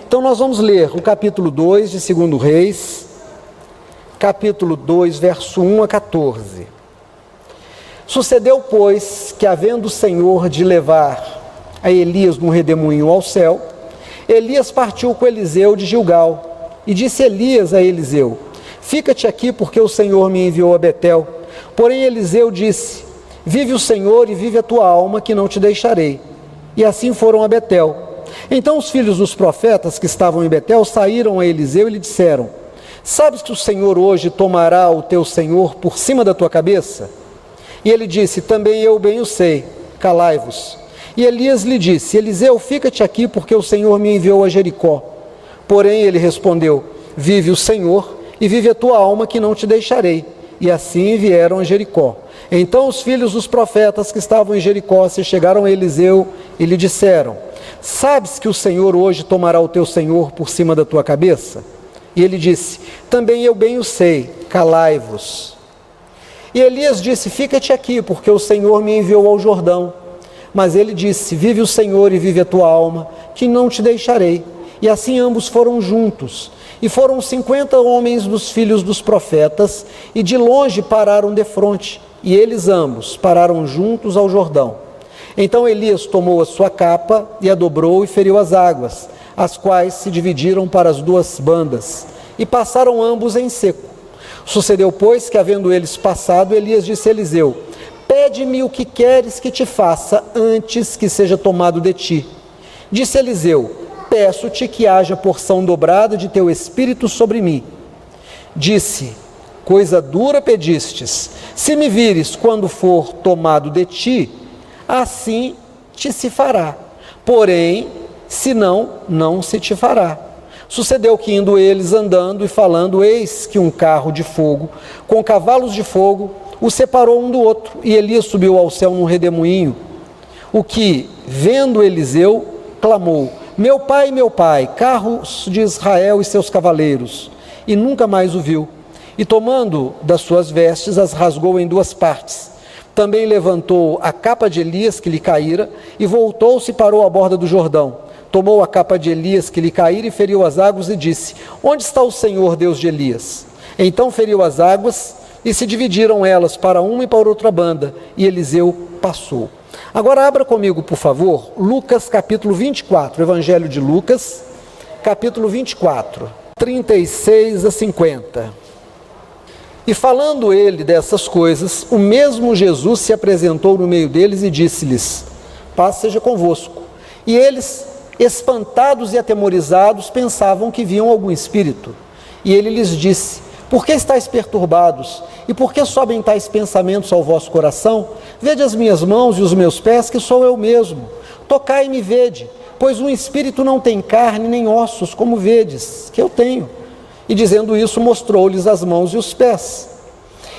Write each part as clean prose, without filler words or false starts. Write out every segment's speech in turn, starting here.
Então nós vamos ler o capítulo 2 de 2 Reis, capítulo 2, verso 1 a 14. Sucedeu, pois, que havendo o Senhor de levar a Elias num redemoinho ao céu, Elias partiu com Eliseu de Gilgal, e disse Elias a Eliseu: fica-te aqui, porque o Senhor me enviou a Betel. Porém Eliseu disse: vive o Senhor e vive a tua alma, que não te deixarei. E assim foram a Betel. Então os filhos dos profetas que estavam em Betel saíram a Eliseu e lhe disseram: sabes que o Senhor hoje tomará o teu senhor por cima da tua cabeça? E ele disse: também eu bem o sei, calai-vos. E Elias lhe disse: Eliseu, fica-te aqui, porque o Senhor me enviou a Jericó. Porém ele respondeu: vive o Senhor e vive a tua alma, que não te deixarei. E assim vieram a Jericó. Então os filhos dos profetas que estavam em Jericó se chegaram a Eliseu e lhe disseram: sabes que o Senhor hoje tomará o teu senhor por cima da tua cabeça? E ele disse: também eu bem o sei, calai-vos. E Elias disse: fica-te aqui, porque o Senhor me enviou ao Jordão. Mas ele disse: vive o Senhor e vive a tua alma, que não te deixarei. E assim ambos foram juntos. E foram 50 homens dos filhos dos profetas, e de longe pararam defronte, e eles ambos pararam juntos ao Jordão. Então Elias tomou a sua capa, e a dobrou e feriu as águas, as quais se dividiram para as duas bandas, e passaram ambos em seco. Sucedeu, pois, que havendo eles passado, Elias disse a Eliseu: pede-me o que queres que te faça antes que seja tomado de ti. Disse Eliseu: peço-te que haja porção dobrada de teu espírito sobre mim. Disse: coisa dura pedistes, se me vires quando for tomado de ti, assim te se fará, porém, se não, não se te fará. Sucedeu que, indo eles andando e falando, eis que um carro de fogo, com cavalos de fogo, os separou um do outro, e Elias subiu ao céu num redemoinho. O que, vendo Eliseu, clamou: meu pai, carros de Israel e seus cavaleiros, e nunca mais o viu. E tomando das suas vestes, as rasgou em duas partes. Também levantou a capa de Elias que lhe caíra, e voltou-se e parou à borda do Jordão. Tomou a capa de Elias que lhe caíra e feriu as águas, e disse: onde está o Senhor, Deus de Elias? Então feriu as águas, e se dividiram elas para uma e para outra banda, e Eliseu passou. Agora abra comigo, por favor, Lucas capítulo 24, Evangelho de Lucas, capítulo 24, 36 a 50. E falando ele dessas coisas, o mesmo Jesus se apresentou no meio deles e disse-lhes: paz seja convosco. E eles, espantados e atemorizados, pensavam que viam algum espírito. E ele lhes disse: por que estáis perturbados? E por que sobem tais pensamentos ao vosso coração? Vede as minhas mãos e os meus pés, que sou eu mesmo. Tocai-me e vede, pois um espírito não tem carne nem ossos, como vedes, que eu tenho. E dizendo isso, mostrou-lhes as mãos e os pés.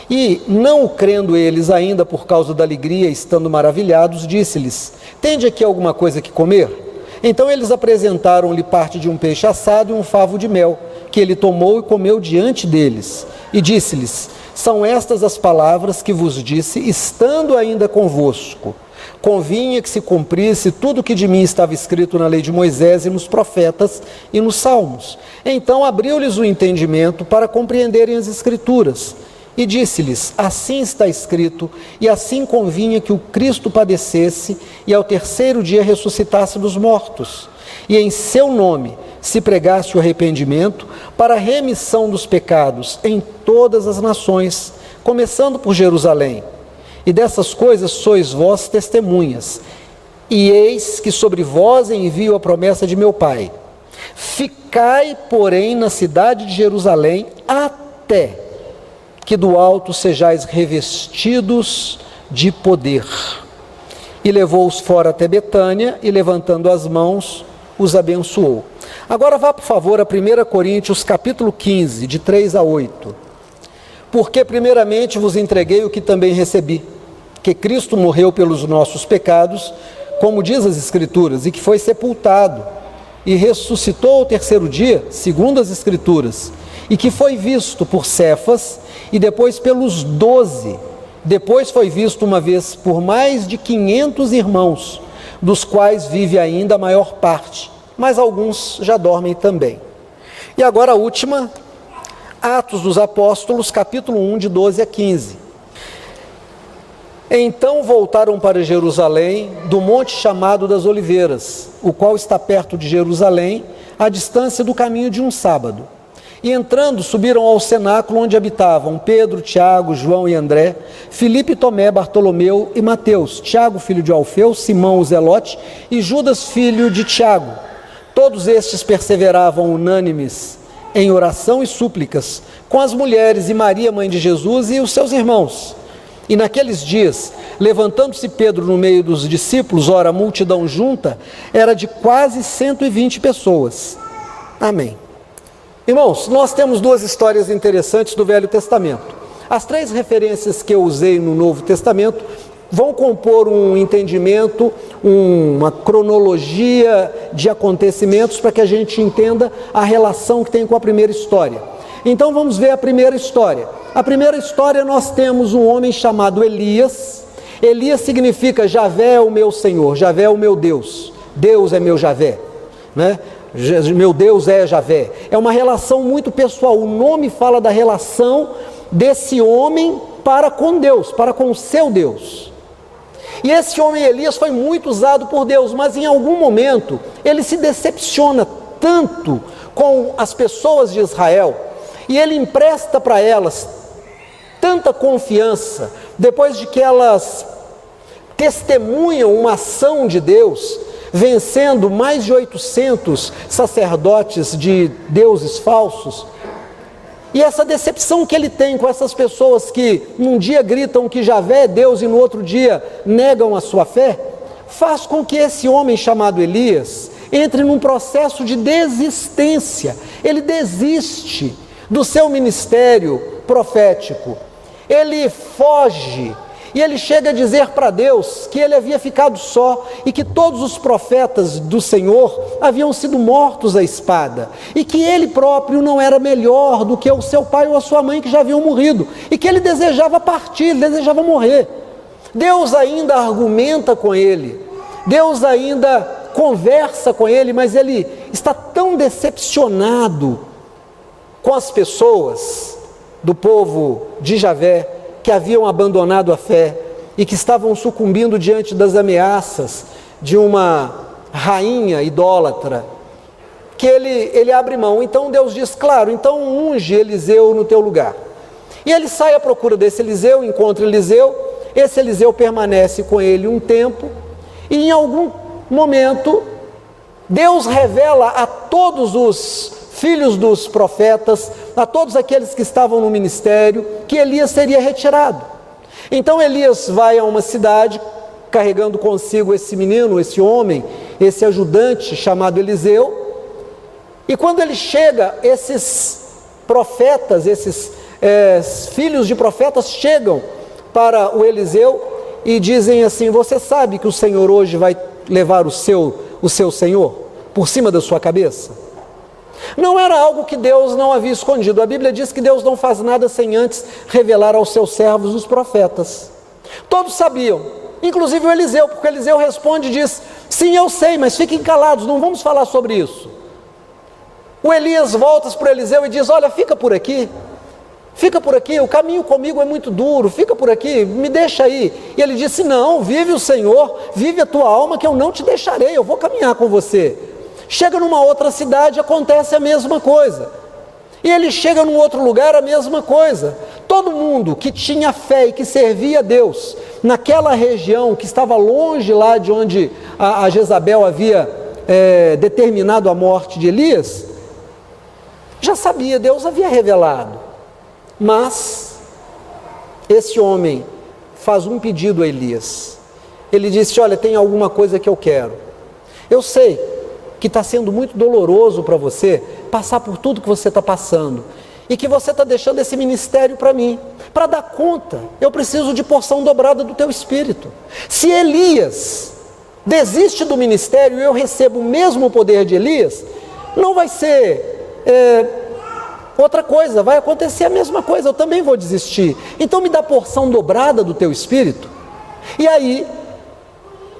E, não crendo eles ainda por causa da alegria, estando maravilhados, disse-lhes: tende aqui alguma coisa que comer? Então eles apresentaram-lhe parte de um peixe assado e um favo de mel, que ele tomou e comeu diante deles. E disse-lhes: são estas as palavras que vos disse, estando ainda convosco. Convinha que se cumprisse tudo o que de mim estava escrito na lei de Moisés e nos profetas e nos salmos. Então abriu-lhes o entendimento para compreenderem as Escrituras. E disse-lhes: assim está escrito, e assim convinha que o Cristo padecesse e ao terceiro dia ressuscitasse dos mortos. E em seu nome se pregasse o arrependimento para a remissão dos pecados em todas as nações, começando por Jerusalém. E dessas coisas sois vós testemunhas. E eis que sobre vós envio a promessa de meu Pai. Ficai, porém, na cidade de Jerusalém, até que do alto sejais revestidos de poder. E levou-os fora até Betânia, e levantando as mãos, os abençoou. Agora vá, por favor, a 1 Coríntios, capítulo 15, de 3 a 8. Porque primeiramente vos entreguei o que também recebi, que Cristo morreu pelos nossos pecados, como diz as Escrituras, e que foi sepultado, e ressuscitou ao terceiro dia, segundo as Escrituras, e que foi visto por Cefas, e depois pelos 12, depois foi visto uma vez por mais de 500 irmãos, dos quais vive ainda a maior parte, mas alguns já dormem também. E agora a última, Atos dos Apóstolos, capítulo 1, de 12 a 15. Então voltaram para Jerusalém, do monte chamado das Oliveiras, o qual está perto de Jerusalém, à distância do caminho de um sábado. E entrando, subiram ao cenáculo onde habitavam Pedro, Tiago, João e André, Filipe, Tomé, Bartolomeu e Mateus, Tiago, filho de Alfeu, Simão, o Zelote, e Judas, filho de Tiago. Todos estes perseveravam unânimes em oração e súplicas, com as mulheres e Maria, mãe de Jesus, e os seus irmãos. E naqueles dias, levantando-se Pedro no meio dos discípulos, ora, a multidão junta era de quase 120 pessoas. Amém. Irmãos, nós temos duas histórias interessantes do Velho Testamento. As três referências que eu usei no Novo Testamento vão compor um entendimento, uma cronologia de acontecimentos para que a gente entenda a relação que tem com a primeira história. Então vamos ver a primeira história. A primeira história nós temos um homem chamado Elias. Elias significa Javé é o meu Senhor, Javé é o meu Deus, Deus é meu Javé, né? Meu Deus é Javé. É uma relação muito pessoal. O nome fala da relação desse homem para com Deus, para com o seu Deus. E esse homem Elias foi muito usado por Deus, mas em algum momento ele se decepciona tanto com as pessoas de Israel e ele empresta para elas tanta confiança, depois de que elas testemunham uma ação de Deus, vencendo mais de 800 sacerdotes de deuses falsos. E essa decepção que ele tem com essas pessoas que num dia gritam que Javé é Deus e no outro dia negam a sua fé, faz com que esse homem chamado Elias entre num processo de desistência. Ele desiste do seu ministério profético, ele foge. E ele chega a dizer para Deus que ele havia ficado só e que todos os profetas do Senhor haviam sido mortos à espada e que ele próprio não era melhor do que o seu pai ou a sua mãe que já haviam morrido e que ele desejava partir, ele desejava morrer. Deus ainda argumenta com ele, Deus ainda conversa com ele, mas ele está tão decepcionado com as pessoas do povo de Javé que haviam abandonado a fé e que estavam sucumbindo diante das ameaças de uma rainha idólatra, que ele abre mão. Então Deus diz, claro, então unge Eliseu no teu lugar. E ele sai à procura desse Eliseu, encontra Eliseu, esse Eliseu permanece com ele um tempo, e em algum momento, Deus revela a todos os filhos dos profetas, a todos aqueles que estavam no ministério, que Elias seria retirado. Então Elias vai a uma cidade, carregando consigo esse menino, esse homem, esse ajudante chamado Eliseu, e quando ele chega, esses profetas, esses filhos de profetas chegam para o Eliseu e dizem assim, você sabe que o Senhor hoje vai levar o seu Senhor por cima da sua cabeça? Não era algo que Deus não havia escondido. A Bíblia diz que Deus não faz nada sem antes revelar aos seus servos, os profetas. Todos sabiam, inclusive o Eliseu, porque Eliseu responde e diz, sim, eu sei, mas fiquem calados, não vamos falar sobre isso. O Elias volta para o Eliseu e diz, olha, fica por aqui, o caminho comigo é muito duro, fica por aqui, me deixa aí. E ele disse, não, vive o Senhor, vive a tua alma, que eu não te deixarei, eu vou caminhar com você. Chega numa outra cidade, acontece a mesma coisa. E ele chega num outro lugar, a mesma coisa. Todo mundo que tinha fé e que servia a Deus, naquela região que estava longe lá de onde a Jezabel havia determinado a morte de Elias, já sabia, Deus havia revelado. Mas esse homem faz um pedido a Elias. Ele disse, olha, tem alguma coisa que eu quero. Eu sei que está sendo muito doloroso para você passar por tudo que você está passando e que você está deixando esse ministério para mim, para dar conta. Eu preciso de porção dobrada do teu espírito. Se Elias desiste do ministério e eu recebo o mesmo poder de Elias, não vai ser outra coisa, vai acontecer a mesma coisa, eu também vou desistir. Então me dá porção dobrada do teu espírito. E aí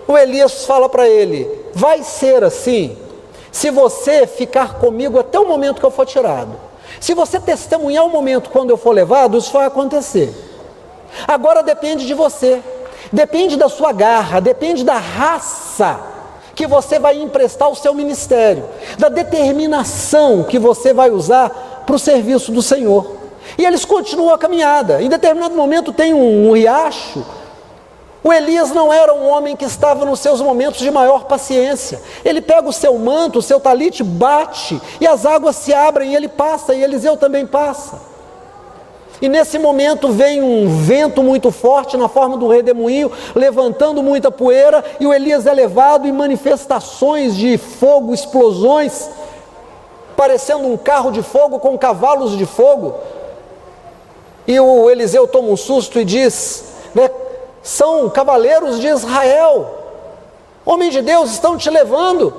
o Elias fala para ele, vai ser assim, se você ficar comigo até o momento que eu for tirado. Se você testemunhar o momento quando eu for levado, isso vai acontecer. Agora depende de você, depende da sua garra, depende da raça que você vai emprestar ao seu ministério, da determinação que você vai usar para o serviço do Senhor. E eles continuam a caminhada. Em determinado momento tem um riacho. O Elias não era um homem que estava nos seus momentos de maior paciência. Ele pega o seu manto, o seu talite, bate, e as águas se abrem, e ele passa, e Eliseu também passa. E nesse momento vem um vento muito forte na forma do redemoinho, levantando muita poeira, e o Elias é levado em manifestações de fogo, explosões, parecendo um carro de fogo com cavalos de fogo. E o Eliseu toma um susto e diz, né, são cavaleiros de Israel, homem de Deus, estão te levando.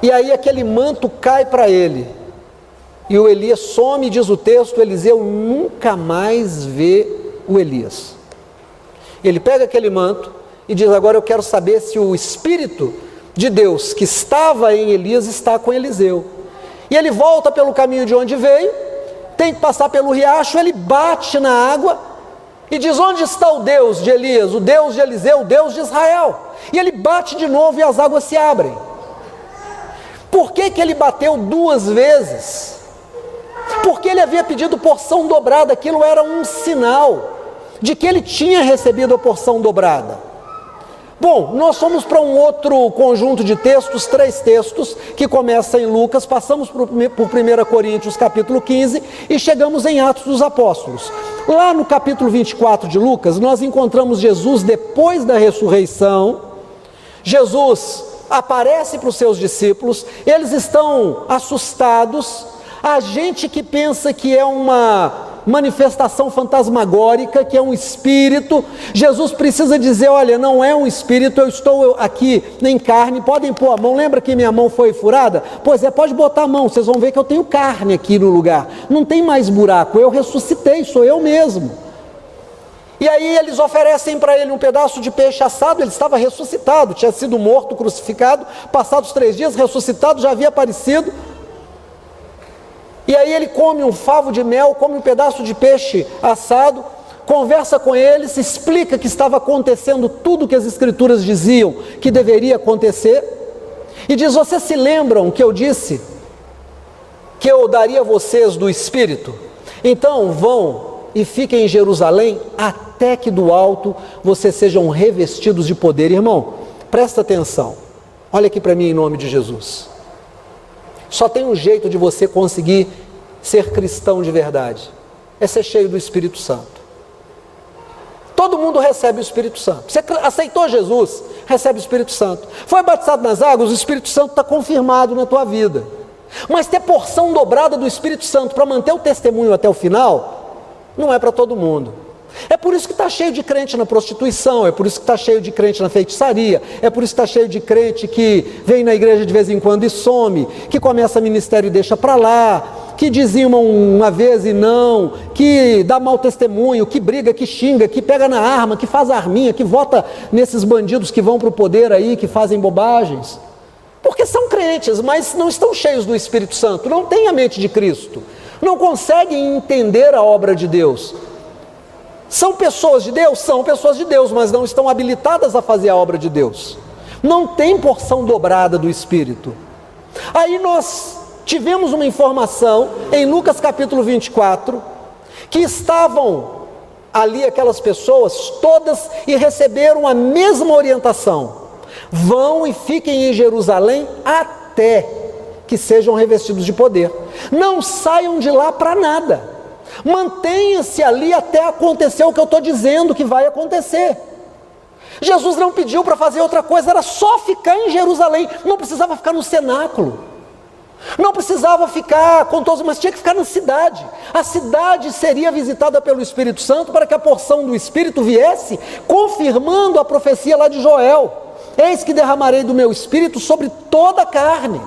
E aí aquele manto cai para ele, e o Elias some, diz o texto, Eliseu nunca mais vê o Elias. Ele pega aquele manto e diz, agora eu quero saber se o Espírito de Deus que estava em Elias está com Eliseu. E ele volta pelo caminho de onde veio, tem que passar pelo riacho, ele bate na água e diz, onde está o Deus de Elias, o Deus de Eliseu, o Deus de Israel? E ele bate de novo e as águas se abrem. Por que ele bateu 2 vezes? Porque ele havia pedido porção dobrada, aquilo era um sinal de que ele tinha recebido a porção dobrada. Bom, nós fomos para um outro conjunto de textos, 3 textos, que começa em Lucas, passamos por 1 Coríntios capítulo 15 e chegamos em Atos dos Apóstolos. Lá no capítulo 24 de Lucas, nós encontramos Jesus depois da ressurreição. Jesus aparece para os seus discípulos, eles estão assustados. A gente que pensa que é uma manifestação fantasmagórica, que é um espírito, Jesus precisa dizer, olha, não é um espírito, eu estou aqui em carne, podem pôr a mão, lembra que minha mão foi furada? Pois é, pode botar a mão, vocês vão ver que eu tenho carne aqui no lugar, não tem mais buraco, eu ressuscitei, sou eu mesmo. E aí eles oferecem para ele um pedaço de peixe assado, ele estava ressuscitado, tinha sido morto, crucificado, passados 3 dias, ressuscitado, já havia aparecido. E aí ele come um favo de mel, come um pedaço de peixe assado, conversa com eles, explica que estava acontecendo tudo que as Escrituras diziam que deveria acontecer, e diz, vocês se lembram que eu disse que eu daria a vocês do Espírito? Então vão e fiquem em Jerusalém até que do alto vocês sejam revestidos de poder. Irmão, presta atenção, olha aqui para mim em nome de Jesus. Só tem um jeito de você conseguir ser cristão de verdade, é ser cheio do Espírito Santo. Todo mundo recebe o Espírito Santo. Você aceitou Jesus, recebe o Espírito Santo. Foi batizado nas águas, o Espírito Santo está confirmado na tua vida. Mas ter porção dobrada do Espírito Santo para manter o testemunho até o final, não é para todo mundo. É por isso que está cheio de crente na prostituição, é por isso que está cheio de crente na feitiçaria, é por isso que está cheio de crente que vem na igreja de vez em quando e some, que começa ministério e deixa para lá, que dizima uma vez e não, que dá mau testemunho, que briga, que xinga, que pega na arma, que faz arminha, que vota nesses bandidos que vão para o poder aí, que fazem bobagens. Porque são crentes, mas não estão cheios do Espírito Santo, não têm a mente de Cristo, não conseguem entender a obra de Deus. São pessoas de Deus? São pessoas de Deus, mas não estão habilitadas a fazer a obra de Deus. Não tem porção dobrada do Espírito. Aí nós tivemos uma informação em Lucas capítulo 24, que estavam ali aquelas pessoas todas e receberam a mesma orientação. Vão e fiquem em Jerusalém até que sejam revestidos de poder. Não saiam de lá para nada. Mantenha-se ali até acontecer o que eu estou dizendo que vai acontecer. Jesus não pediu para fazer outra coisa, era só ficar em Jerusalém, não precisava ficar no cenáculo, não precisava ficar com todos, mas tinha que ficar na cidade. A cidade seria visitada pelo Espírito Santo para que a porção do Espírito viesse, confirmando a profecia lá de Joel: eis que derramarei do meu Espírito sobre toda a carne.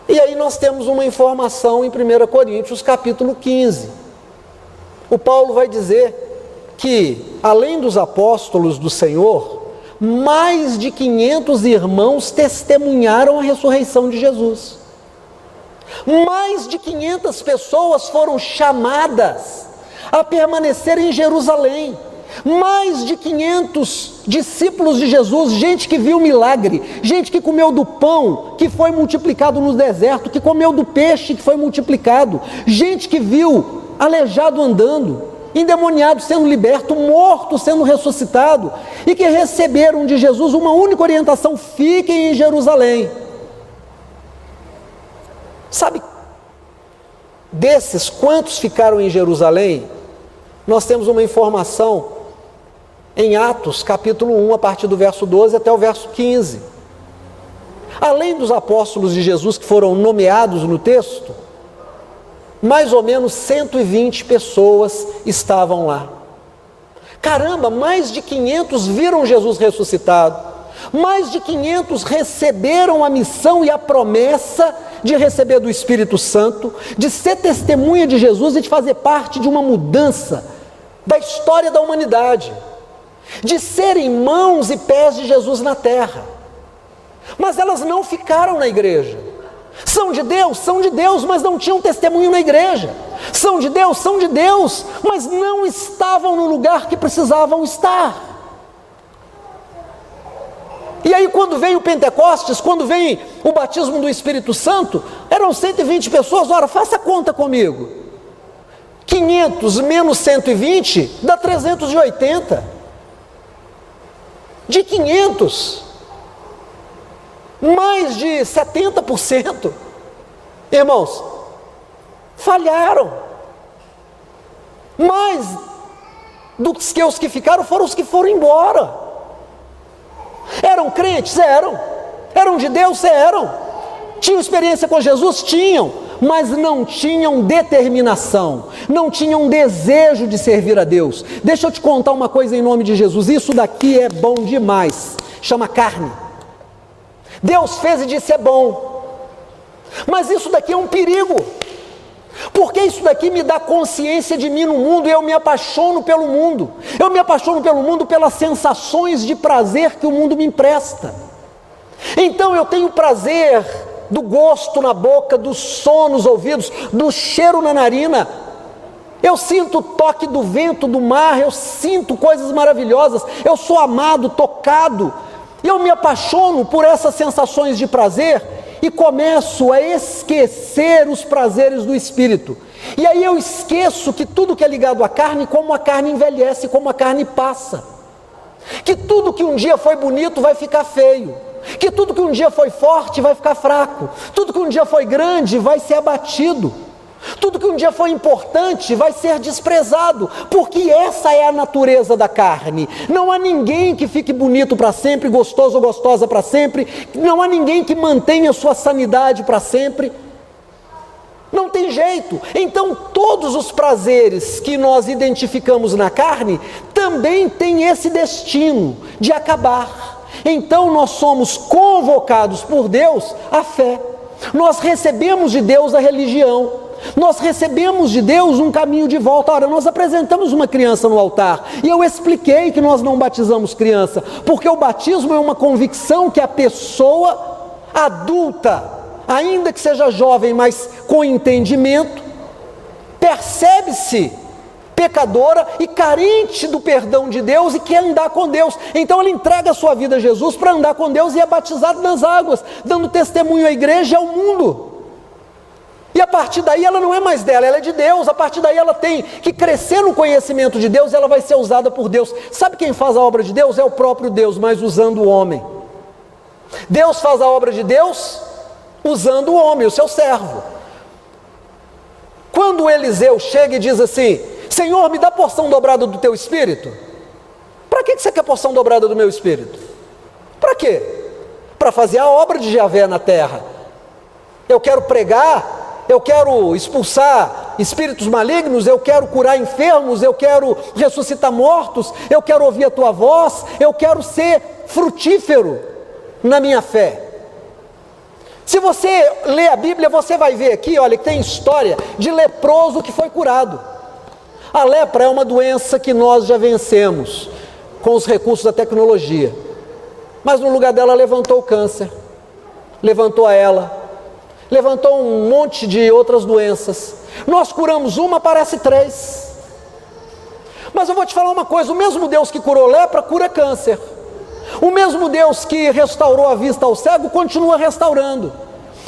E aí nós temos uma informação em 1 Coríntios capítulo 15. O Paulo vai dizer que, além dos apóstolos do Senhor, mais de 500 irmãos testemunharam a ressurreição de Jesus. Mais de 500 pessoas foram chamadas a permanecer em Jerusalém. Mais de 500 discípulos de Jesus, gente que viu milagre, gente que comeu do pão que foi multiplicado no deserto, que comeu do peixe que foi multiplicado, gente que viu aleijado andando, endemoniado sendo liberto, morto sendo ressuscitado, e que receberam de Jesus uma única orientação: fiquem em Jerusalém. Sabe, desses quantos ficaram em Jerusalém, nós temos uma informação em Atos, capítulo 1, a partir do verso 12 até o verso 15. Além dos apóstolos de Jesus que foram nomeados no texto, mais ou menos 120 pessoas estavam lá. Caramba, mais de 500 viram Jesus ressuscitado, mais de 500 receberam a missão e a promessa de receber do Espírito Santo, de ser testemunha de Jesus e de fazer parte de uma mudança da história da humanidade, de serem mãos e pés de Jesus na terra. Mas elas não ficaram na igreja. São de Deus, mas não tinham testemunho na igreja. São de Deus, mas não estavam no lugar que precisavam estar. E aí, quando vem o Pentecostes, quando vem o batismo do Espírito Santo, eram 120 pessoas. Ora, faça a conta comigo: 500 menos 120 dá 380. De 500, mais de 70%, irmãos, falharam. Mais dos que os que ficaram foram os que foram embora. Eram crentes? Eram. Eram de Deus? Eram. Tinham experiência com Jesus? Tinham. Mas não tinham determinação, não tinham desejo de servir a Deus. Deixa eu te contar uma coisa em nome de Jesus. Isso daqui é bom demais. Chama carne. Deus fez e disse: é bom. Mas isso daqui é um perigo, porque isso daqui me dá consciência de mim no mundo, e eu me apaixono pelo mundo. Eu me apaixono pelo mundo pelas sensações de prazer que o mundo me empresta. Então eu tenho prazer do gosto na boca, do som nos ouvidos, do cheiro na narina. Eu sinto o toque do vento do mar, eu sinto coisas maravilhosas, eu sou amado, tocado, e eu me apaixono por essas sensações de prazer e começo a esquecer os prazeres do Espírito. E aí eu esqueço que tudo que é ligado à carne, como a carne envelhece, como a carne passa, que tudo que um dia foi bonito vai ficar feio, que tudo que um dia foi forte vai ficar fraco, tudo que um dia foi grande vai ser abatido, tudo que um dia foi importante vai ser desprezado, porque essa é a natureza da carne. Não há ninguém que fique bonito para sempre, gostoso ou gostosa para sempre, não há ninguém que mantenha sua sanidade para sempre. Não tem jeito. Então todos os prazeres que nós identificamos na carne também têm esse destino de acabar. Então nós somos convocados por Deus à fé. Nós recebemos de Deus a religião. Nós recebemos de Deus um caminho de volta. Ora, nós apresentamos uma criança no altar, e eu expliquei que nós não batizamos criança, porque o batismo é uma convicção que a pessoa adulta, ainda que seja jovem, mas com entendimento, percebe-se pecadora e carente do perdão de Deus e quer andar com Deus. Então ela entrega a sua vida a Jesus para andar com Deus e é batizado nas águas, dando testemunho à igreja e ao mundo. E a partir daí ela não é mais dela, ela é de Deus. A partir daí ela tem que crescer no conhecimento de Deus, ela vai ser usada por Deus. Sabe quem faz a obra de Deus? É o próprio Deus, mas usando o homem. Deus faz a obra de Deus usando o homem, o seu servo. Quando Eliseu chega e diz assim: Senhor, me dá porção dobrada do teu espírito. Para que você quer porção dobrada do meu espírito? Para quê? Para fazer a obra de Javé na terra. Eu quero pregar, eu quero expulsar espíritos malignos, eu quero curar enfermos, eu quero ressuscitar mortos, eu quero ouvir a tua voz, eu quero ser frutífero na minha fé. Se você ler a Bíblia, você vai ver aqui, olha, que tem história de leproso que foi curado. A lepra é uma doença que nós já vencemos com os recursos da tecnologia. mas no lugar dela levantou o câncer, levantou a ela, levantou um monte de outras doenças. Nós curamos uma, aparece 3. Mas eu vou te falar uma coisa, o mesmo Deus que curou lepra, cura câncer. O mesmo Deus que restaurou a vista ao cego, continua restaurando.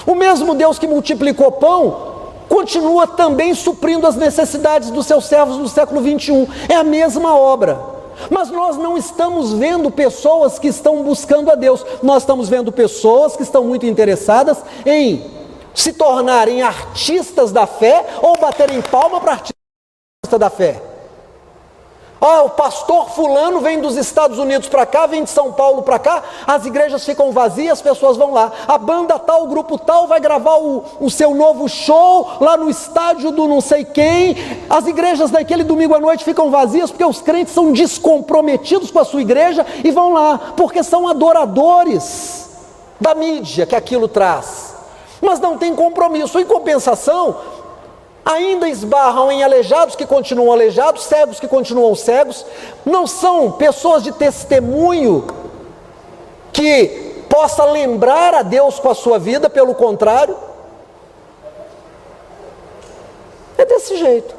O mesmo Deus que multiplicou pão, continua também suprindo as necessidades dos seus servos no século 21. É a mesma obra. Mas nós não estamos vendo pessoas que estão buscando a Deus. Nós estamos vendo pessoas que estão muito interessadas em se tornarem artistas da fé ou baterem palma para artista da fé. O pastor fulano vem dos Estados Unidos para cá, vem de São Paulo para cá, as igrejas ficam vazias, as pessoas vão lá. A banda tal, o grupo tal vai gravar o seu novo show lá no estádio do não sei quem. As igrejas naquele domingo à noite ficam vazias porque os crentes são descomprometidos com a sua igreja e vão lá, porque são adoradores da mídia que aquilo traz. Mas não tem compromisso. Em compensação, ainda esbarram em aleijados que continuam aleijados, cegos que continuam cegos. Não são pessoas de testemunho que possa lembrar a Deus com a sua vida, pelo contrário. É desse jeito.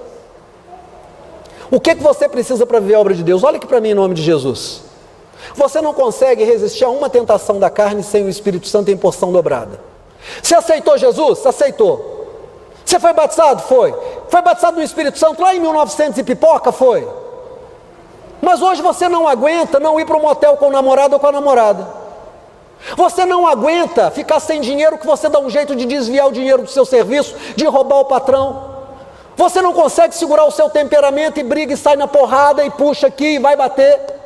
O que você precisa para viver a obra de Deus? Olha aqui para mim em nome de Jesus. Você não consegue resistir a uma tentação da carne sem o Espírito Santo em porção dobrada. Você aceitou Jesus? Aceitou. Você foi batizado? Foi. Foi batizado no Espírito Santo lá em 1900 e pipoca? Foi. Mas hoje você não aguenta não ir para um motel com o namorado ou com a namorada. Você não aguenta ficar sem dinheiro, que você dá um jeito de desviar o dinheiro do seu serviço, de roubar o patrão. Você não consegue segurar o seu temperamento e briga e sai na porrada e puxa aqui e vai bater.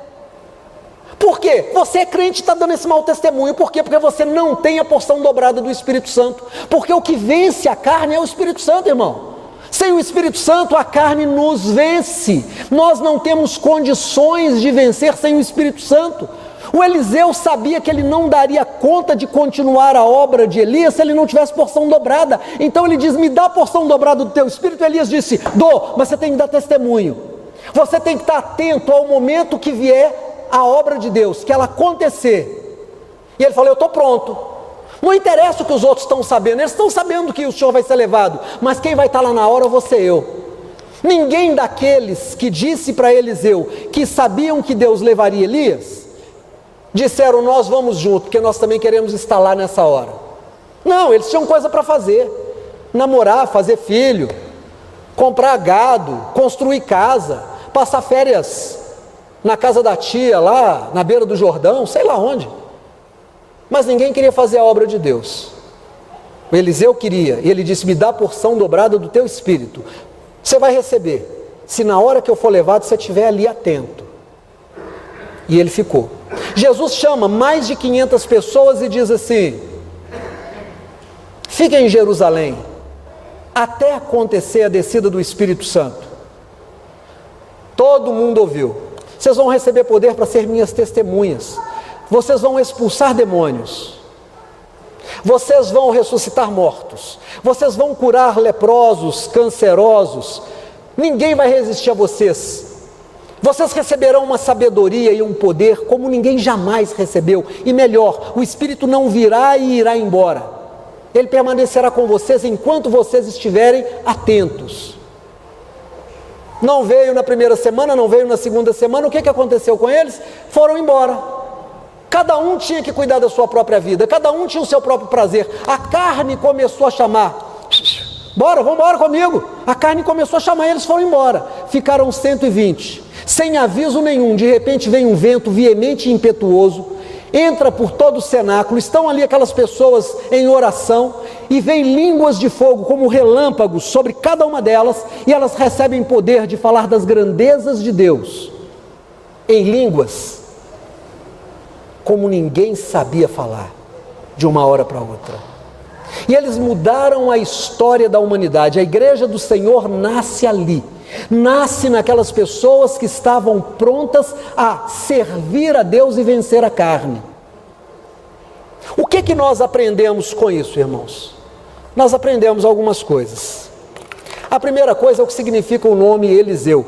Por quê? Você é crente e está dando esse mau testemunho. Por quê? Porque você não tem a porção dobrada do Espírito Santo. Porque o que vence a carne é o Espírito Santo, irmão. Sem o Espírito Santo, a carne nos vence. Nós não temos condições de vencer sem o Espírito Santo. O Eliseu sabia que ele não daria conta de continuar a obra de Elias se ele não tivesse porção dobrada. Então ele diz: me dá a porção dobrada do teu Espírito. Elias disse: dou, mas você tem que dar testemunho. Você tem que estar atento ao momento que vier a obra de Deus, que ela acontecer. E ele falou: eu estou pronto. Não interessa o que os outros estão sabendo, eles estão sabendo que o Senhor vai ser levado, mas quem vai estar lá na hora vou ser eu. Ninguém daqueles que disse para Eliseu que sabiam que Deus levaria Elias, disseram: nós vamos junto, porque nós também queremos estar lá nessa hora. Não, eles tinham coisa para fazer: namorar, fazer filho, comprar gado, construir casa, passar férias na casa da tia, lá na beira do Jordão, sei lá onde. Mas ninguém queria fazer a obra de Deus. O Eliseu queria, e ele disse: me dá a porção dobrada do teu Espírito. Você vai receber, se na hora que eu for levado, você estiver ali atento. E ele ficou. Jesus chama mais de 500 pessoas e diz assim: fiquem em Jerusalém, até acontecer a descida do Espírito Santo. Todo mundo ouviu. Vocês vão receber poder para ser minhas testemunhas. Vocês vão expulsar demônios. Vocês vão ressuscitar mortos. Vocês vão curar leprosos, cancerosos. Ninguém vai resistir a vocês. Vocês receberão uma sabedoria e um poder como ninguém jamais recebeu. E melhor, o Espírito não virá e irá embora. Ele permanecerá com vocês enquanto vocês estiverem atentos. Não veio na primeira semana, não veio na segunda semana. O que aconteceu com eles? Foram embora. Cada um tinha que cuidar da sua própria vida, cada um tinha o seu próprio prazer. A carne começou a chamar: bora, vamos embora comigo. A carne começou a chamar e eles foram embora. Ficaram 120, sem aviso nenhum. De repente vem um vento veemente e impetuoso, entra por todo o cenáculo. Estão ali aquelas pessoas em oração, e vem línguas de fogo como relâmpagos sobre cada uma delas, e elas recebem poder de falar das grandezas de Deus em línguas como ninguém sabia falar, de uma hora para outra. E eles mudaram a história da humanidade. A igreja do Senhor nasce ali, nasce naquelas pessoas que estavam prontas a servir a Deus e vencer a carne. O que nós aprendemos com isso, irmãos? Nós aprendemos algumas coisas. A primeira coisa é o que significa o nome Eliseu.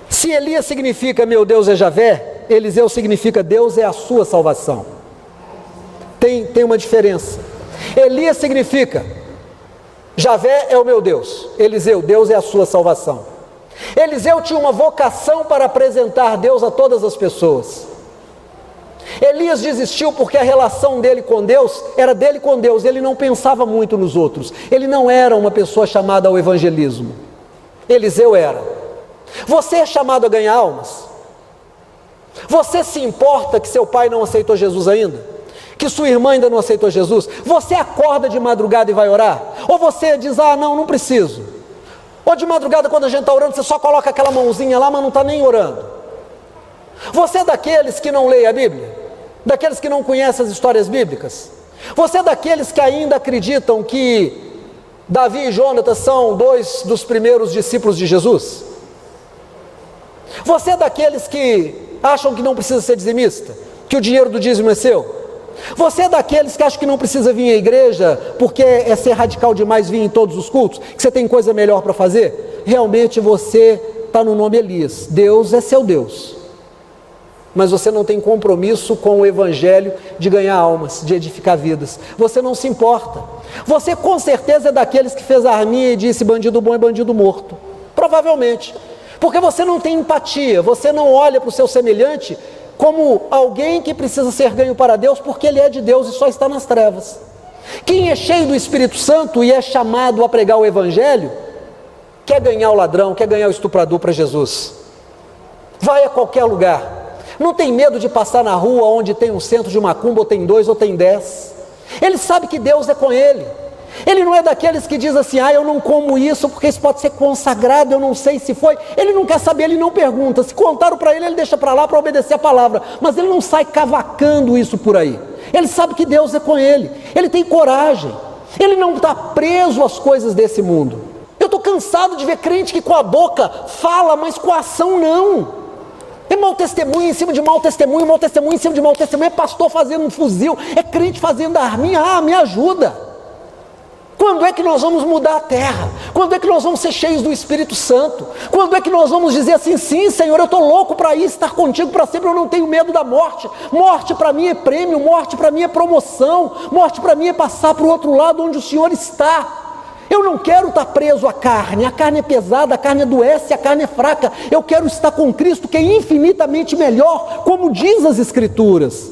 Se Elias significa meu Deus é Javé, Eliseu significa Deus é a sua salvação. tem uma diferença. Elias significa, Javé é o meu Deus. Eliseu, Deus é a sua salvação. Eliseu tinha uma vocação para apresentar Deus a todas as pessoas. Elias desistiu porque a relação dele com Deus era dele com Deus. Ele não pensava muito nos outros. Ele não era uma pessoa chamada ao evangelismo. Eliseu era. Você é chamado a ganhar almas? Você se importa que seu pai não aceitou Jesus ainda? Que sua irmã ainda não aceitou Jesus? Você acorda de madrugada e vai orar? Ou você diz, não preciso? Ou de madrugada, quando a gente está orando, você só coloca aquela mãozinha lá, mas não está nem orando? Você é daqueles que não lê a Bíblia? Daqueles que não conhecem as histórias bíblicas? Você é daqueles que ainda acreditam que Davi e Jonatas são dois dos primeiros discípulos de Jesus? Você é daqueles que acham que não precisa ser dizimista? Que o dinheiro do dízimo é seu? Você é daqueles que acham que não precisa vir à igreja porque é ser radical demais vir em todos os cultos? Que você tem coisa melhor para fazer? Realmente você está no nome Elias. Deus é seu Deus. Mas você não tem compromisso com o evangelho de ganhar almas, de edificar vidas. Você não se importa. Você com certeza é daqueles que fez a arminha e disse bandido bom é bandido morto. Provavelmente. Porque você não tem empatia, você não olha para o seu semelhante como alguém que precisa ser ganho para Deus, porque ele é de Deus e só está nas trevas. Quem é cheio do Espírito Santo e é chamado a pregar o evangelho, quer ganhar o ladrão, quer ganhar o estuprador para Jesus. Vai a qualquer lugar. Não tem medo de passar na rua onde tem um centro de macumba, ou tem 2 ou tem 10. Ele sabe que Deus é com ele. Ele não é daqueles que diz assim, eu não como isso porque isso pode ser consagrado, eu não sei se foi. Ele não quer saber, ele não pergunta. Se contaram para ele, ele deixa para lá para obedecer a palavra. Mas ele não sai cavacando isso por aí. Ele sabe que Deus é com ele. Ele tem coragem. Ele não está preso às coisas desse mundo. Eu estou cansado de ver crente que com a boca fala, mas com a ação não. É mau testemunho em cima de mau testemunho em cima de mau testemunho. É pastor fazendo um fuzil, é crente fazendo arminha. Me ajuda. Quando é que nós vamos mudar a terra? Quando é que nós vamos ser cheios do Espírito Santo? Quando é que nós vamos dizer assim, sim Senhor, eu estou louco para ir estar contigo para sempre, eu não tenho medo da morte. Morte para mim é prêmio, morte para mim é promoção, morte para mim é passar para o outro lado onde o Senhor está. Eu não quero estar preso à carne, a carne é pesada, a carne adoece, a carne é fraca. Eu quero estar com Cristo, que é infinitamente melhor, como diz as Escrituras.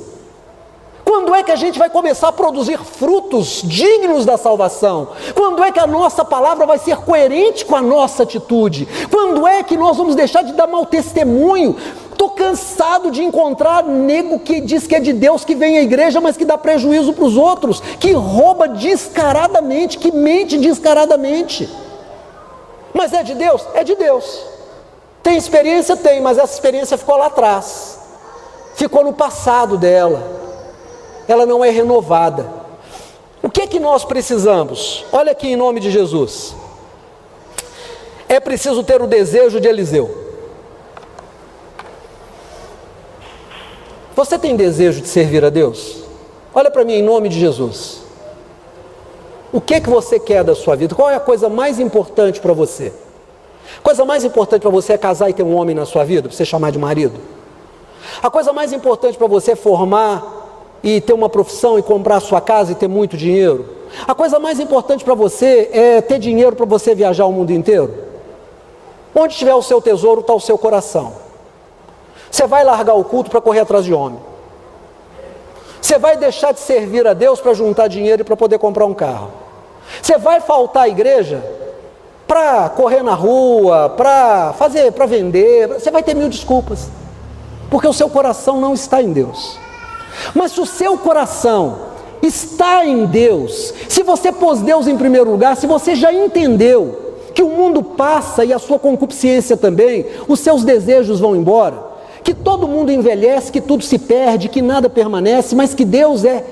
Quando é que a gente vai começar a produzir frutos dignos da salvação? Quando é que a nossa palavra vai ser coerente com a nossa atitude? Quando é que nós vamos deixar de dar mau testemunho? Estou cansado de encontrar nego que diz que é de Deus, que vem à igreja, mas que dá prejuízo para os outros, que rouba descaradamente, que mente descaradamente. Mas é de Deus? É de Deus. Tem experiência? Tem, mas essa experiência ficou lá atrás. Ficou no passado dela. Ela não é renovada. O que é que nós precisamos? Olha aqui em nome de Jesus. É preciso ter o desejo de Eliseu. Você tem desejo de servir a Deus? Olha para mim em nome de Jesus. O que é que você quer da sua vida? Qual é a coisa mais importante para você? A coisa mais importante para você é casar e ter um homem na sua vida, para você chamar de marido? A coisa mais importante para você é formar e ter uma profissão e comprar a sua casa e ter muito dinheiro? A coisa mais importante para você é ter dinheiro para você viajar o mundo inteiro? Onde estiver o seu tesouro, está o seu coração. Você vai largar o culto para correr atrás de homem? Você vai deixar de servir a Deus para juntar dinheiro e para poder comprar um carro? Você vai faltar à igreja para correr na rua, para vender? Você vai ter 1000 desculpas, porque o seu coração não está em Deus. Mas se o seu coração está em Deus, se você pôs Deus em primeiro lugar, se você já entendeu que o mundo passa e a sua concupiscência também, os seus desejos vão embora, que todo mundo envelhece, que tudo se perde, que nada permanece, mas que Deus é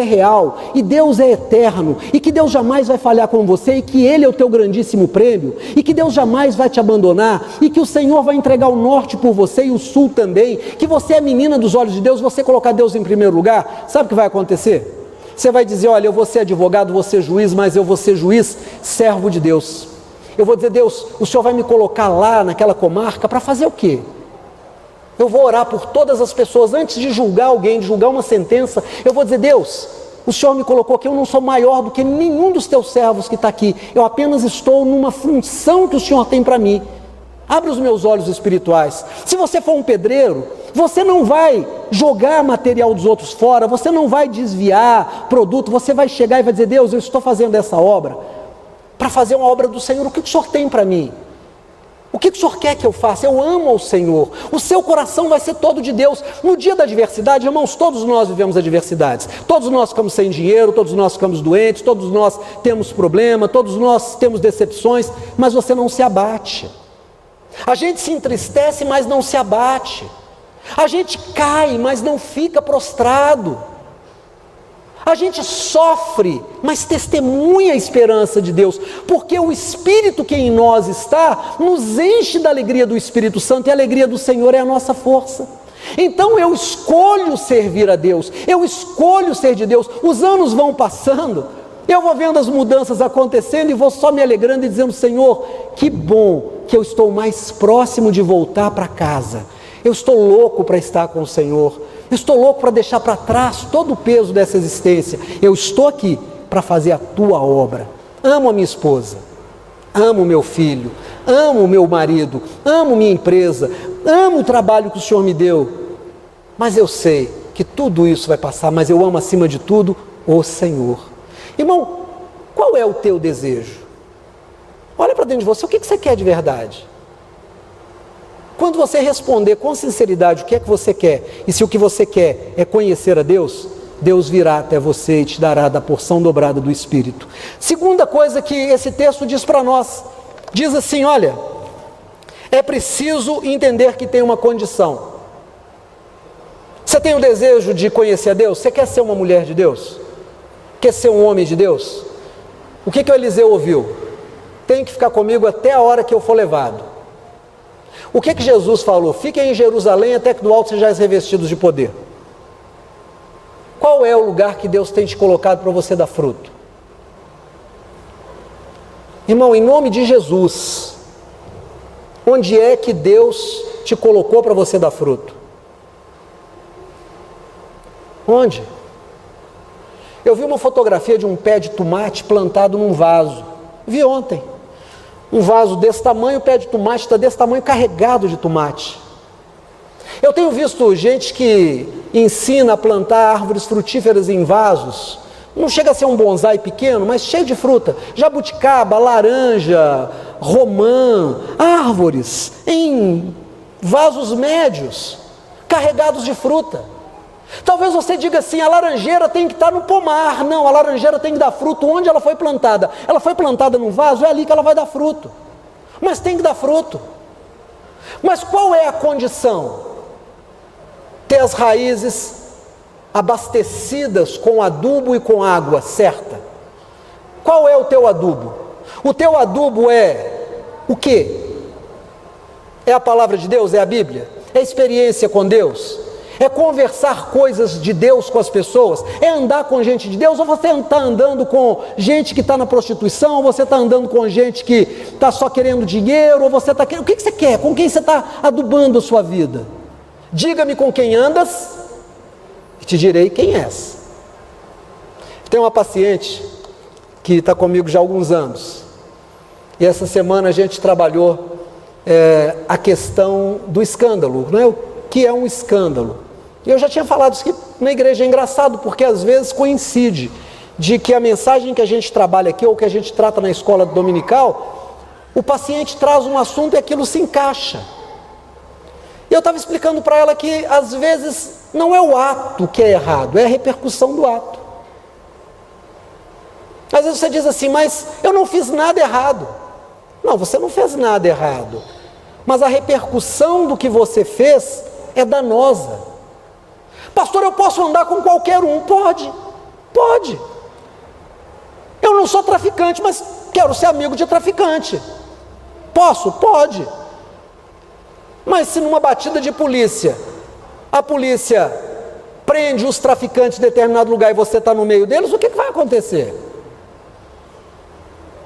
real, e Deus é eterno, e que Deus jamais vai falhar com você, e que Ele é o teu grandíssimo prêmio, e que Deus jamais vai te abandonar, e que o Senhor vai entregar o norte por você e o sul também, que você é menina dos olhos de Deus, você colocar Deus em primeiro lugar, sabe o que vai acontecer? Você vai dizer, olha, eu vou ser advogado, vou ser juiz, mas eu vou ser juiz, servo de Deus. Eu vou dizer, Deus, o Senhor vai me colocar lá naquela comarca para fazer o quê? Eu vou orar por todas as pessoas. Antes de julgar alguém, de julgar uma sentença, eu vou dizer: Deus, o Senhor me colocou aqui, eu não sou maior do que nenhum dos teus servos que está aqui. Eu apenas estou numa função que o Senhor tem para mim. Abre os meus olhos espirituais. Se você for um pedreiro, você não vai jogar material dos outros fora, você não vai desviar produto, você vai chegar e vai dizer: Deus, eu estou fazendo essa obra para fazer uma obra do Senhor. O que o Senhor tem para mim? O que o Senhor quer que eu faça? Eu amo ao Senhor. O seu coração vai ser todo de Deus. No dia da adversidade, irmãos, todos nós vivemos adversidades. Todos nós ficamos sem dinheiro, todos nós ficamos doentes, todos nós temos problema, todos nós temos decepções, mas você não se abate. A gente se entristece, mas não se abate. A gente cai, mas não fica prostrado. A gente sofre, mas testemunha a esperança de Deus, porque o Espírito que em nós está, nos enche da alegria do Espírito Santo, e a alegria do Senhor é a nossa força. Então eu escolho servir a Deus, eu escolho ser de Deus. Os anos vão passando, eu vou vendo as mudanças acontecendo e vou só me alegrando e dizendo: Senhor, que bom que eu estou mais próximo de voltar para casa. Eu estou louco para estar com o Senhor. Eu estou louco para deixar para trás todo o peso dessa existência. Eu estou aqui para fazer a tua obra. Amo a minha esposa, amo o meu filho, amo o meu marido, amo minha empresa, amo o trabalho que o Senhor me deu. Mas eu sei que tudo isso vai passar, mas eu amo acima de tudo o Senhor. Irmão, qual é o teu desejo? Olha para dentro de você, o que você quer de verdade? Quando você responder com sinceridade o que é que você quer, e se o que você quer é conhecer a Deus, Deus virá até você e te dará da porção dobrada do Espírito. Segunda coisa que esse texto diz para nós, diz assim: olha, é preciso entender que tem uma condição. Você tem o desejo de conhecer a Deus? Você quer ser uma mulher de Deus? Quer ser um homem de Deus? O que o Eliseu ouviu? Tem que ficar comigo até a hora que eu for levado. O que Jesus falou? Fiquem em Jerusalém até que do alto sejais revestidos de poder. Qual é o lugar que Deus tem te colocado para você dar fruto? Irmão, em nome de Jesus, onde é que Deus te colocou para você dar fruto? Onde? Eu vi uma fotografia de um pé de tomate plantado num vaso. Vi ontem. Um vaso desse tamanho, o pé de tomate está desse tamanho, carregado de tomate. Eu tenho visto gente que ensina a plantar árvores frutíferas em vasos. Não chega a ser um bonsai pequeno, mas cheio de fruta. Jabuticaba, laranja, romã, árvores em vasos médios, carregados de fruta. Talvez você diga assim: a laranjeira tem que estar no pomar. Não, a laranjeira tem que dar fruto onde ela foi plantada. Ela foi plantada num vaso, é ali que ela vai dar fruto. Mas tem que dar fruto. Mas qual é a condição? Ter as raízes abastecidas com adubo e com água certa. Qual é o teu adubo? O teu adubo é o quê? É a palavra de Deus? É a Bíblia? É a experiência com Deus? É conversar coisas de Deus com as pessoas? É andar com gente de Deus? Ou você está andando com gente que está na prostituição? Ou você está andando com gente que está só querendo dinheiro? Ou você está querendo... O que você quer? Com quem você está adubando a sua vida? Diga-me com quem andas e te direi quem és. Tem uma paciente que está comigo já há alguns anos. E essa semana a gente trabalhou a questão do escândalo, não é? O que é um escândalo? Eu já tinha falado isso aqui na igreja. É engraçado, porque às vezes coincide de que a mensagem que a gente trabalha aqui, ou que a gente trata na escola dominical, o paciente traz um assunto e aquilo se encaixa. E eu estava explicando para ela que às vezes não é o ato que é errado, é a repercussão do ato. Às vezes você diz assim: mas eu não fiz nada errado. Não, você não fez nada errado, mas a repercussão do que você fez é danosa. Pastor, eu posso andar com qualquer um? Pode. Eu não sou traficante, mas quero ser amigo de traficante. Posso? Pode. Mas se numa batida de polícia, a polícia prende os traficantes em determinado lugar e você está no meio deles, o que vai acontecer?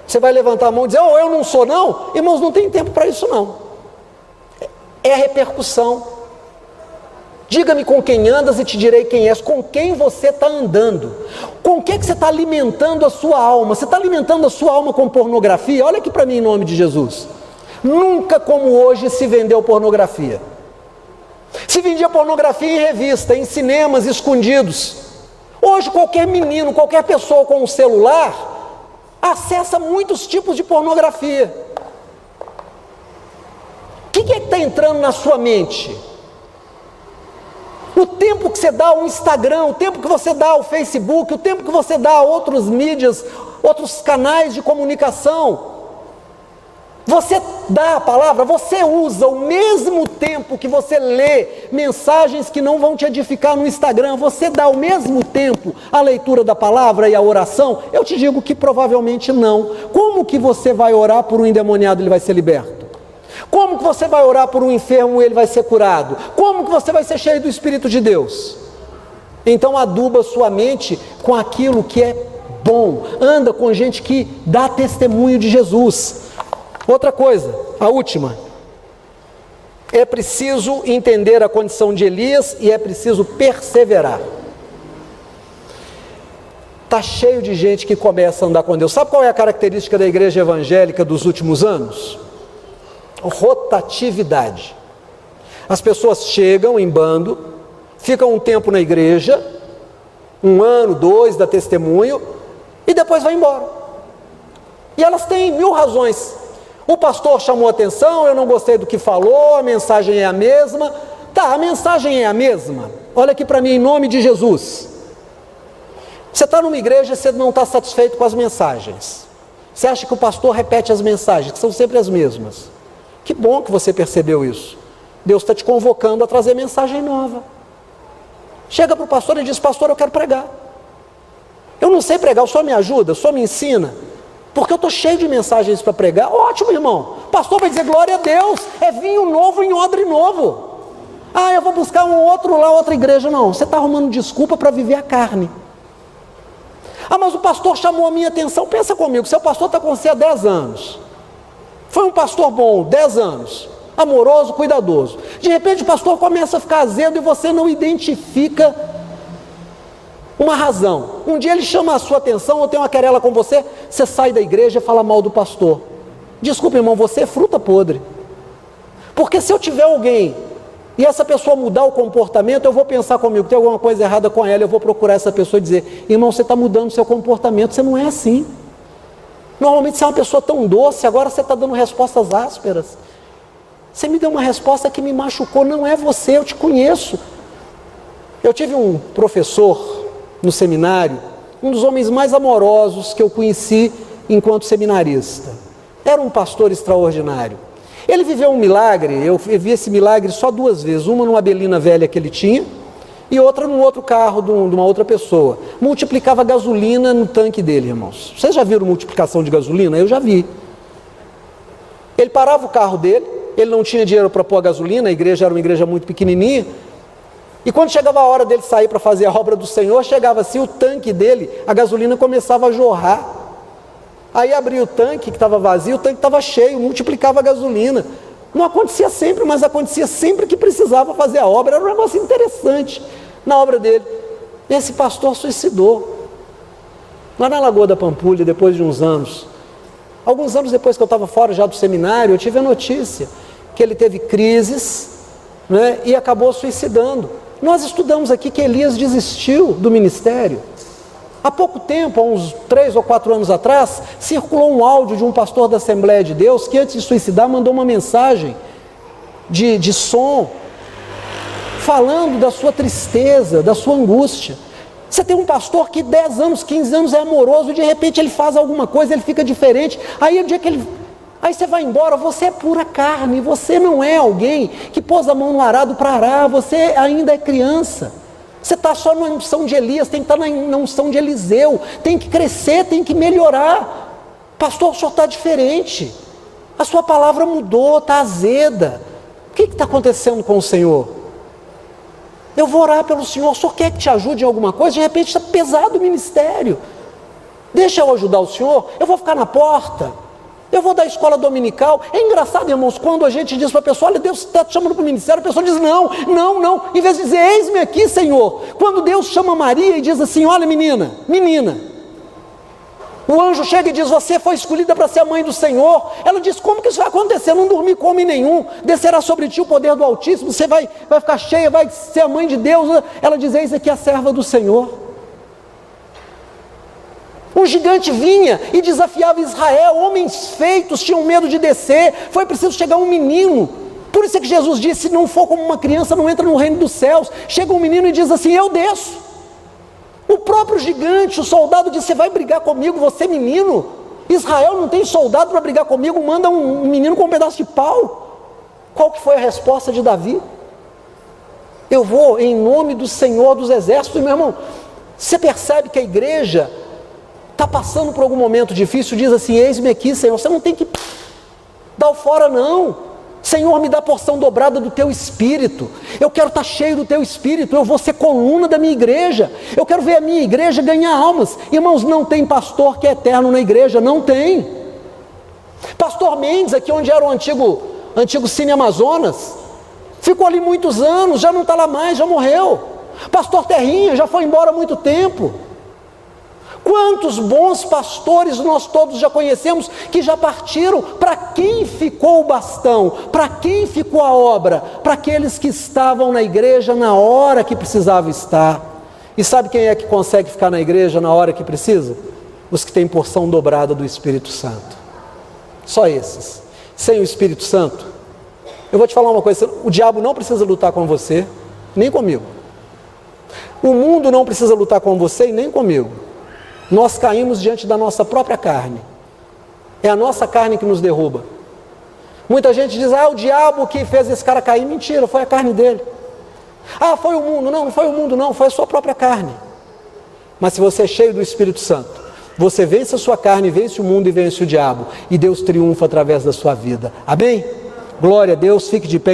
Você vai levantar a mão e dizer: eu não sou não? Irmãos, não tem tempo para isso não. É a repercussão. Diga-me com quem andas e te direi quem és. Com quem você está andando? Com o que você está alimentando a sua alma? Você está alimentando a sua alma com pornografia? Olha aqui para mim em nome de Jesus. Nunca como hoje se vendeu pornografia. Se vendia pornografia em revista, em cinemas escondidos. Hoje qualquer menino, qualquer pessoa com um celular acessa muitos tipos de pornografia. O que é que está entrando na sua mente? O tempo que você dá ao Instagram, o tempo que você dá ao Facebook, o tempo que você dá a outros mídias, outros canais de comunicação. Você dá a palavra, você usa o mesmo tempo que você lê mensagens que não vão te edificar no Instagram, você dá ao mesmo tempo a leitura da palavra e a oração? Eu te digo que provavelmente não. Como que você vai orar por um endemoniado e ele vai ser liberto? Como que você vai orar por um enfermo e ele vai ser curado? Como que você vai ser cheio do Espírito de Deus? Então aduba sua mente com aquilo que é bom. Anda com gente que dá testemunho de Jesus. Outra coisa, a última. É preciso entender a condição de Elias e é preciso perseverar. Está cheio de gente que começa a andar com Deus. Sabe qual é a característica da igreja evangélica dos últimos anos? Rotatividade. As pessoas chegam em bando, ficam um tempo na igreja, 1 ano, 2, dá testemunho, e depois vai embora. E elas têm 1000 razões. O pastor chamou atenção, eu não gostei do que falou, a mensagem é a mesma. Tá, a mensagem é a mesma. Olha aqui para mim, em nome de Jesus. Você está numa igreja e você não está satisfeito com as mensagens. Você acha que o pastor repete as mensagens, que são sempre as mesmas. Que bom que você percebeu isso. Deus está te convocando a trazer mensagem nova. Chega para o pastor e diz: pastor, eu quero pregar. Eu não sei pregar, o senhor me ajuda, o senhor me ensina. Porque eu estou cheio de mensagens para pregar. Ótimo, irmão. O pastor vai dizer: glória a Deus, é vinho novo em odre novo. Ah, eu vou buscar um outro lá, outra igreja. Não, você está arrumando desculpa para viver a carne. Ah, mas o pastor chamou a minha atenção. Pensa comigo, seu pastor está com você há 10 anos. Foi um pastor bom, 10 anos. Amoroso, cuidadoso. De repente o pastor começa a ficar azedo e você não identifica uma razão. Um dia ele chama a sua atenção ou tem uma querela com você, você sai da igreja e fala mal do pastor. Desculpa, irmão, você é fruta podre. Porque se eu tiver alguém e essa pessoa mudar o comportamento, eu vou pensar comigo, tem alguma coisa errada com ela, eu vou procurar essa pessoa e dizer: irmão, você está mudando o seu comportamento, você não é assim. Normalmente você é uma pessoa tão doce, agora você está dando respostas ásperas. Você me deu uma resposta que me machucou, não é você, eu te conheço. Eu tive um professor no seminário, um dos homens mais amorosos que eu conheci enquanto seminarista. Era um pastor extraordinário. Ele viveu um milagre, eu vi esse milagre só 2 vezes, uma numa Belina velha que ele tinha, e outra num outro carro de uma outra pessoa. Multiplicava gasolina no tanque dele, irmãos. Vocês já viram multiplicação de gasolina? Eu já vi. Ele parava o carro dele, ele não tinha dinheiro para pôr a gasolina, a igreja era uma igreja muito pequenininha, e quando chegava a hora dele sair para fazer a obra do Senhor, chegava assim, o tanque dele, a gasolina começava a jorrar. Aí abria o tanque que estava vazio, o tanque estava cheio, multiplicava a gasolina. Não acontecia sempre, mas acontecia sempre que precisava fazer a obra. Era um negócio interessante na obra dele. Esse pastor suicidou lá na Lagoa da Pampulha, depois de uns anos. Alguns anos depois que eu estava fora já do seminário, eu tive a notícia que ele teve crises, né, e acabou suicidando. Nós estudamos aqui que Elias desistiu do ministério. Há pouco tempo, há uns 3 ou 4 anos atrás, circulou um áudio de um pastor da Assembleia de Deus que antes de suicidar mandou uma mensagem de som, falando da sua tristeza, da sua angústia. Você tem um pastor que 10 anos, 15 anos é amoroso e de repente ele faz alguma coisa, ele fica diferente. Aí o dia que aí você vai embora, você é pura carne, você não é alguém que pôs a mão no arado para arar, você ainda é criança. Você está só na unção de Elias, tem que estar na unção de Eliseu, tem que crescer, tem que melhorar. Pastor, o senhor está diferente, a sua palavra mudou, está azeda. O que está acontecendo com o Senhor? Eu vou orar pelo Senhor, o Senhor quer que te ajude em alguma coisa? De repente está pesado o ministério. Deixa eu ajudar o Senhor, eu vou ficar na porta. Eu vou dar escola dominical. É engraçado, irmãos, quando a gente diz para a pessoa, olha, Deus está te chamando para o ministério, a pessoa diz, não. Em vez de dizer, eis-me aqui, Senhor. Quando Deus chama Maria e diz assim, olha menina, o anjo chega e diz, você foi escolhida para ser a mãe do Senhor. Ela diz, como que isso vai acontecer? Não dormi com homem nenhum, descerá sobre ti o poder do Altíssimo, você vai ficar cheia, vai ser a mãe de Deus. Ela diz, eis aqui a serva do Senhor. Um gigante vinha e desafiava Israel, homens feitos tinham medo de descer, foi preciso chegar um menino. Por isso é que Jesus disse, se não for como uma criança, não entra no reino dos céus. Chega um menino e diz assim, eu desço. O próprio gigante, o soldado disse, você vai brigar comigo, você menino? Israel não tem soldado para brigar comigo, manda um menino com um pedaço de pau. Qual que foi a resposta de Davi? Eu vou em nome do Senhor dos Exércitos. Meu irmão, você percebe que a igreja está passando por algum momento difícil, diz assim, eis-me aqui, Senhor. Você não tem que dar o fora, não. Senhor, me dá a porção dobrada do teu Espírito. Eu quero estar cheio do teu Espírito. Eu vou ser coluna da minha igreja. Eu quero ver a minha igreja ganhar almas. Irmãos, não tem pastor que é eterno na igreja, não tem. Pastor Mendes, aqui onde era o antigo Cine Amazonas, ficou ali muitos anos, já não está lá mais, já morreu. Pastor Terrinha já foi embora há muito tempo. Quantos bons pastores nós todos já conhecemos que já partiram? Para quem ficou o bastão? Para quem ficou a obra? Para aqueles que estavam na igreja na hora que precisavam estar. E sabe quem é que consegue ficar na igreja na hora que precisa? Os que têm porção dobrada do Espírito Santo. Só esses. Sem o Espírito Santo, eu vou te falar uma coisa, o diabo não precisa lutar com você, nem comigo. O mundo não precisa lutar com você e nem comigo. Nós caímos diante da nossa própria carne. É a nossa carne que nos derruba. Muita gente diz, o diabo que fez esse cara cair. Mentira, foi a carne dele. Foi o mundo. Não foi o mundo não, foi a sua própria carne. Mas se você é cheio do Espírito Santo, você vence a sua carne, vence o mundo e vence o diabo. E Deus triunfa através da sua vida. Amém? Glória a Deus, fique de pé.